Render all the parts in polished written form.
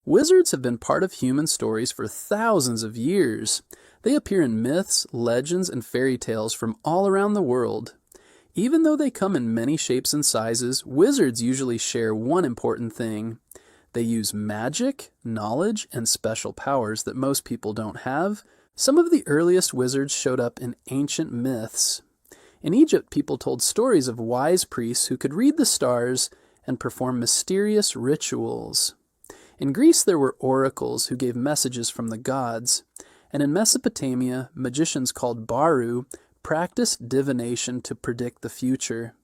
Wizards have been part of human stories for thousands of years. They appear in myths, legends, and fairy tales from all around the world. Even though they come in many shapes and sizes, wizards usually share one important thing. They use magic, knowledge, and special powers that most people don't have. Some of the earliest wizards showed up in ancient myths. In Egypt, people told stories of wise priests who could read the stars and perform mysterious rituals. In Greece, there were oracles who gave messages from the gods, and in Mesopotamia, magicians called baru practiced divination to predict the future.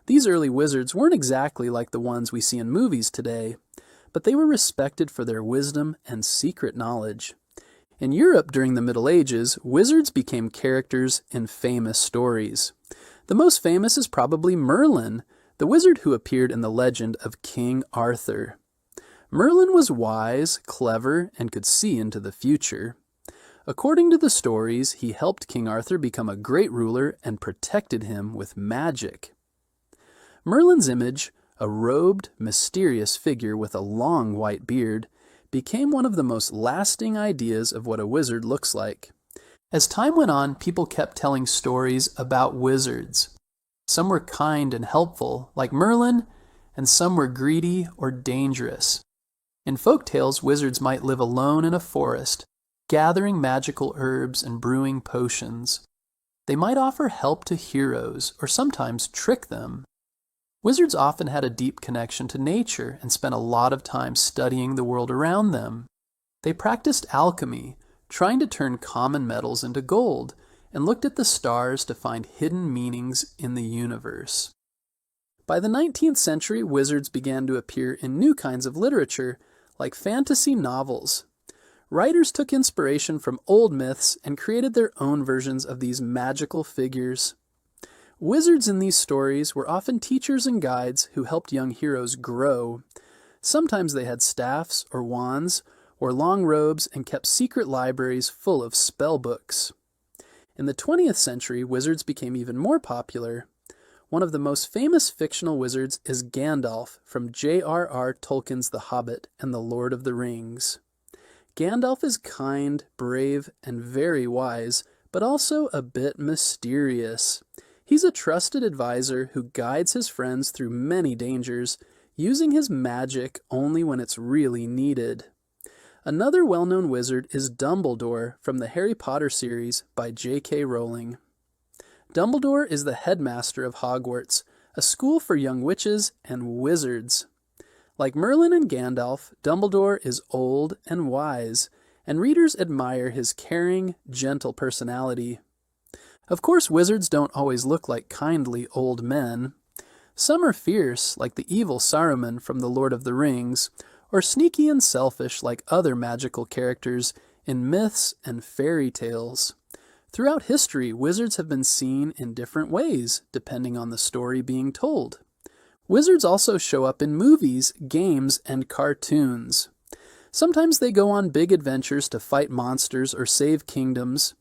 These early wizards weren't exactly like the ones we see in movies today, but they were respected for their wisdom and secret knowledge. In Europe during the Middle Ages, wizards became characters in famous stories. The most famous is probably Merlin, the wizard who appeared in the legend of King Arthur. Merlin was wise, clever, and could see into the future. According to the stories, he helped King Arthur become a great ruler and protected him with magic. Merlin's image, a robed, mysterious figure with a long white beard, became one of the most lasting ideas of what a wizard looks like. As time went on, people kept telling stories about wizards. Some were kind and helpful, like Merlin, and some were greedy or dangerous. In folk tales, wizards might live alone in a forest, gathering magical herbs and brewing potions. They might offer help to heroes, or sometimes trick them. Wizards often had a deep connection to nature and spent a lot of time studying the world around them. They practiced alchemy, trying to turn common metals into gold, and looked at the stars to find hidden meanings in the universe. By the 19th century, wizards began to appear in new kinds of literature, like fantasy novels. Writers took inspiration from old myths and created their own versions of these magical figures. Wizards in these stories were often teachers and guides who helped young heroes grow. Sometimes they had staffs or wands, wore long robes, and kept secret libraries full of spell books. In the 20th century, wizards became even more popular. One of the most famous fictional wizards is Gandalf from J.R.R. Tolkien's The Hobbit and The Lord of the Rings. Gandalf is kind, brave, and very wise, but also a bit mysterious. He's a trusted advisor who guides his friends through many dangers, using his magic only when it's really needed. Another well-known wizard is Dumbledore from the Harry Potter series by J.K. Rowling. Dumbledore is the headmaster of Hogwarts, a school for young witches and wizards. Like Merlin and Gandalf, Dumbledore is old and wise, and readers admire his caring, gentle personality. Of course, wizards don't always look like kindly old men. Some are fierce, like the evil Saruman from The Lord of the Rings, or sneaky and selfish like other magical characters in myths and fairy tales. Throughout history, wizards have been seen in different ways, depending on the story being told. Wizards also show up in movies, games, and cartoons. Sometimes they go on big adventures to fight monsters or save kingdoms.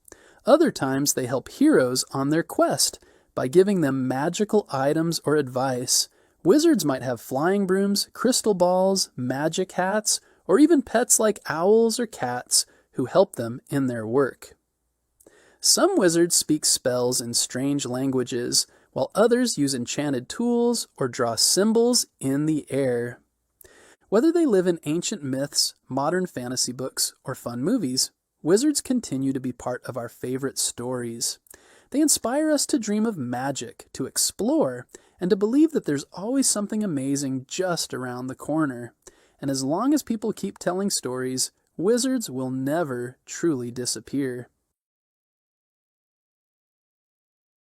Other times they help heroes on their quest by giving them magical items or advice. Wizards might have flying brooms, crystal balls, magic hats, or even pets like owls or cats who help them in their work. Some wizards speak spells in strange languages, while others use enchanted tools or draw symbols in the air. Whether they live in ancient myths, modern fantasy books, or fun movies, wizards continue to be part of our favorite stories. They inspire us to dream of magic, to explore, and to believe that there's always something amazing just around the corner. And as long as people keep telling stories, wizards will never truly disappear.